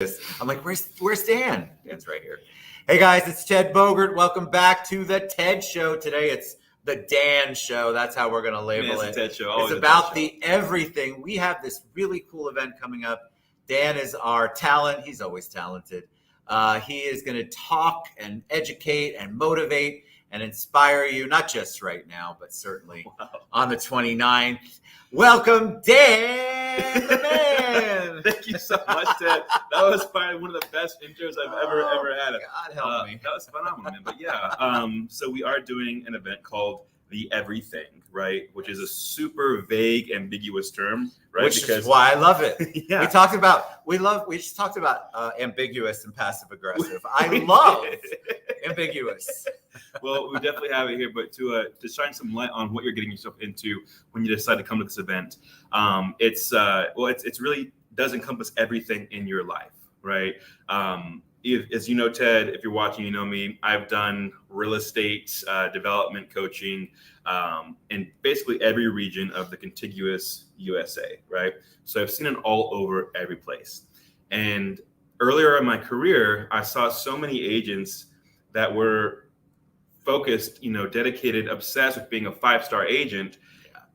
I'm like, where's Dan? Dan's right here. Hey guys, it's Ted Bogert. Welcome back to the Ted Show. Today it's the Dan Show. That's how we're gonna label it. It's the Ted Show. It's about the everything. We have this really cool event coming up. Dan is our talent. He's always talented. He is gonna talk and educate and motivate and inspire you, not just right now, but certainly on the 29th. Welcome, Dan the Man. Thank you so much, Ted. That was probably one of the best intros I've ever had. God help me. That was phenomenal, man. But yeah, so we are doing an event called The Everything, right? Which is a super vague, ambiguous term, right? Which is why I love it. Yeah. We just talked about ambiguous and passive aggressive. I love ambiguous. Well, we definitely have it here, but to shine some light on what you're getting yourself into when you decide to come to this event, it's really does encompass everything in your life, right? As you know, Ted, if you're watching, you know me. I've done real estate development coaching in basically every region of the contiguous USA, right? So I've seen it all over every place. And earlier in my career, I saw so many agents that were focused, dedicated, obsessed with being a 5-star agent.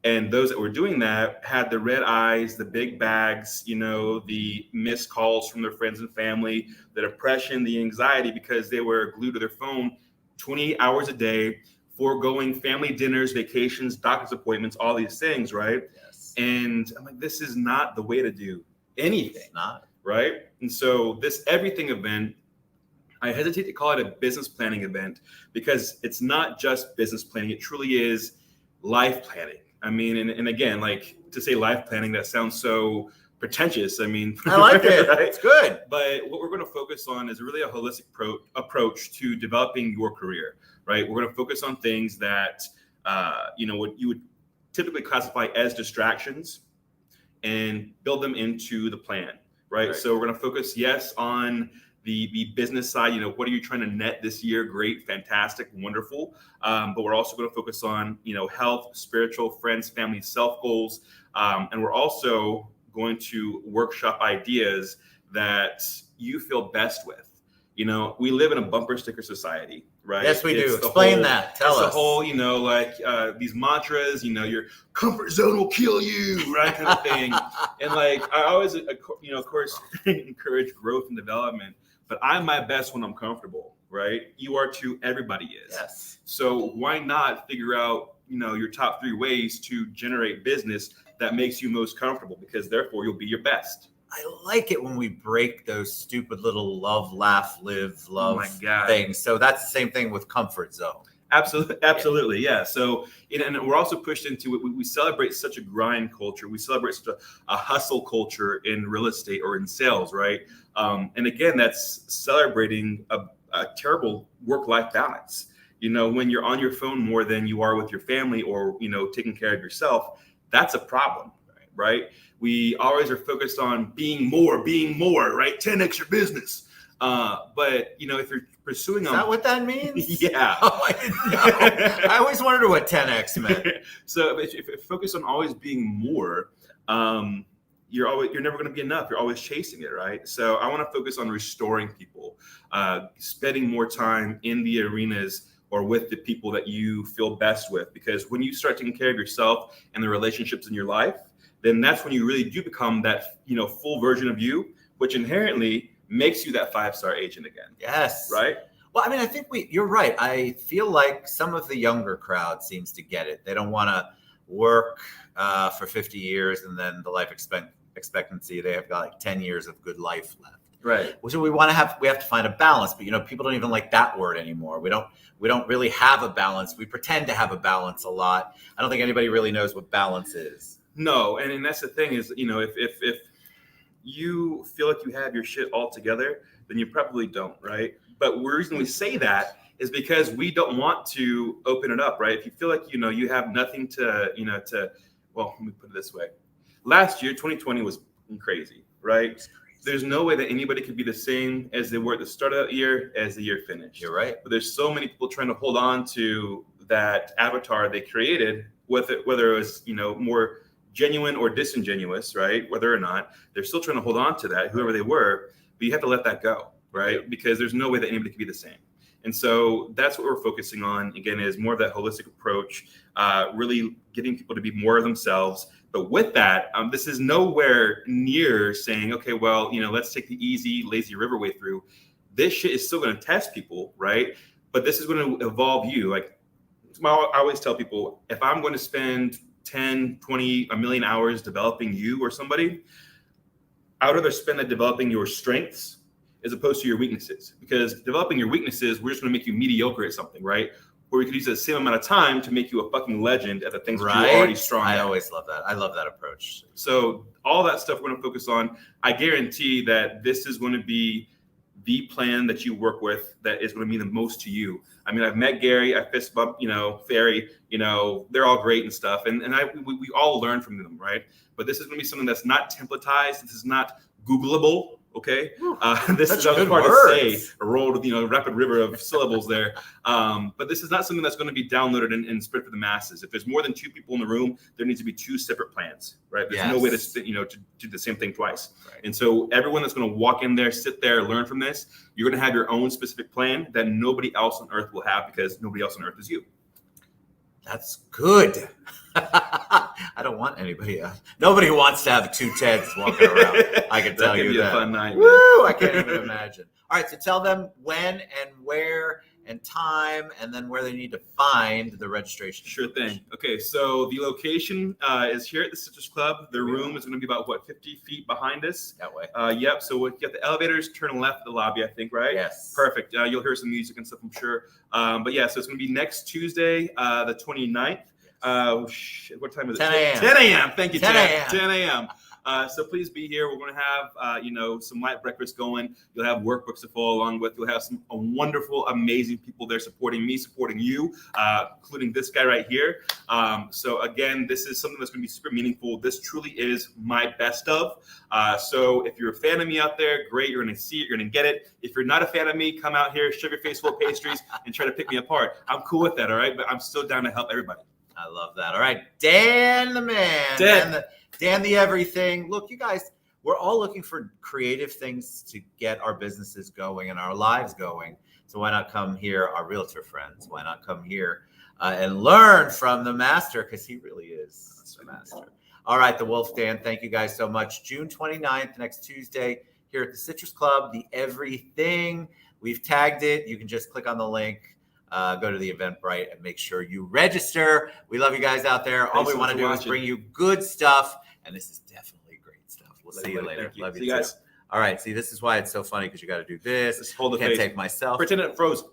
And those that were doing that had the red eyes, the big bags, the missed calls from their friends and family, the depression, the anxiety, because they were glued to their phone 28 hours a day, foregoing family dinners, vacations, doctor's appointments, all these things, right? Yes. And I'm like, this is not the way to do anything, It's not. right? And so this everything event, I hesitate to call it a business planning event because it's not just business planning. It truly is life planning. I mean, and again, like to say life planning, that sounds so pretentious. I mean, I like it. Right? It's good. But what we're going to focus on is really a holistic approach to developing your career, right? We're going to focus on things that, what you would typically classify as distractions and build them into the plan, right? So we're going to focus, yes, on the business side, what are you trying to net this year? Great, fantastic, wonderful. But we're also going to focus on, health, spiritual, friends, family, self goals. And we're also going to workshop ideas that you feel best with. We live in a bumper sticker society, right? Yes, we do. Explain that. Tell us. The whole, these mantras, your comfort zone will kill you, right? Kind of thing. And I always, of course, encourage growth and development. But I'm my best when I'm comfortable, right? You are too. Everybody is. Yes. So why not figure out, your top 3 ways to generate business that makes you most comfortable? Because therefore you'll be your best. I like it when we break those stupid little love, laugh, live, love things. So that's the same thing with comfort zone. Absolutely, yeah. So, and we're also pushed into it. We celebrate such a grind culture. We celebrate such a hustle culture in real estate or in sales, right? And again, that's celebrating a terrible work-life balance. When you're on your phone more than you are with your family or, taking care of yourself, that's a problem, right? We always are focused on being more, right? 10x your business. But if you're pursuing, is that what that means? Yeah. Oh, I didn't know. I always wondered what 10x meant. So if you focus on always being more, you're never going to be enough. You're always chasing it, right? So I want to focus on restoring people, spending more time in the arenas or with the people that you feel best with. Because when you start taking care of yourself and the relationships in your life, then that's when you really do become that, full version of you, which inherently makes you that 5-star agent again. Yes. Right? Well, I mean, I think you're right. I feel like some of the younger crowd seems to get it. They don't want to work for 50 years and then the life expectancy, they have got 10 years of good life left. Right. So we have to find a balance, but people don't even like that word anymore. We don't really have a balance. We pretend to have a balance a lot. I don't think anybody really knows what balance is. No, and that's the thing is, if you feel like you have your shit all together, then you probably don't, right? But the reason we say that is because we don't want to open it up, right? If you feel like, you have nothing well, let me put it this way. Last year, 2020 was crazy, right? There's no way that anybody could be the same as they were at the start of the year as the year finished. You're right. But there's so many people trying to hold on to that avatar they created, with it, whether it was, more genuine or disingenuous, right? Whether or not they're still trying to hold on to that, whoever they were. but you have to let that go, right? Because there's no way that anybody can be the same. And so that's what we're focusing on, again, is more of that holistic approach, really getting people to be more of themselves. But with that, this is nowhere near saying, okay, well, let's take the easy, lazy river way through. This shit is still going to test people, right? But this is going to evolve you. Like I always tell people, if I'm going to spend 10, 20, a million hours developing you or somebody, I would rather spend that developing your strengths as opposed to your weaknesses. Because developing your weaknesses, we're just going to make you mediocre at something, right? Or we could use the same amount of time to make you a fucking legend at the things that you're already strong at. I always love that. I love that approach. So all that stuff we're going to focus on. I guarantee that this is going to be the plan that you work with that is going to mean the most to you. I mean, I've met Gary, I fist bump, Ferry, they're all great and stuff. And we all learn from them, right? But this is going to be something that's not templatized. This is not Googleable. Okay. This is hard to say, a rolled, rapid river of syllables there. But this is not something that's going to be downloaded and spread for the masses. If there's more than 2 people in the room, there needs to be 2 separate plans, right? There's no way to do the same thing twice. Right. And so everyone that's going to walk in there, sit there, learn from this, you're going to have your own specific plan that nobody else on earth will have because nobody else on earth is you. That's good. I don't want anybody else. Nobody wants to have 2 Teds walking around. I can tell you that. That'd be a fun night. Woo! I can't even imagine. All right, so tell them when and where and time, and then where they need to find the registration. Sure thing. Okay, so the location is here at the Citrus Club. The room is going to be about 50 feet behind us. That way. Yep. So we'll get the elevators, turn left of the lobby, I think, right? Yes. Perfect. You'll hear some music and stuff, I'm sure. But yeah, so it's going to be next Tuesday, the 29th. What time is it? 10 a.m. 10 a.m. Thank you, 10 a.m. 10 a.m. So please be here. We're going to have, some light breakfast going. You'll have workbooks to follow along with. You'll have some wonderful, amazing people there supporting me, supporting you, including this guy right here. So again, this is something that's going to be super meaningful. This truly is my best of. So if you're a fan of me out there, great. You're going to see it. You're going to get it. If you're not a fan of me, come out here, shove your face full of pastries, and try to pick me apart. I'm cool with that, all right? But I'm still down to help everybody. I love that. All right, Dan the man. Dan the everything. Look, you guys, we're all looking for creative things to get our businesses going and our lives going. So why not come here, our realtor friends? Why not come here and learn from the master? Because he really is the master. All right, the Wolf Dan, thank you guys so much. June 29th, next Tuesday, here at the Citrus Club, the everything. We've tagged it. You can just click on the link. Go to the Eventbrite and make sure you register. We love you guys out there. All we want to do is bring you good stuff. And this is definitely great stuff. We'll see you later. Love you guys. All right. See, this is why it's so funny because you got to do this. Just hold the Can't face. take myself. Pretend it froze.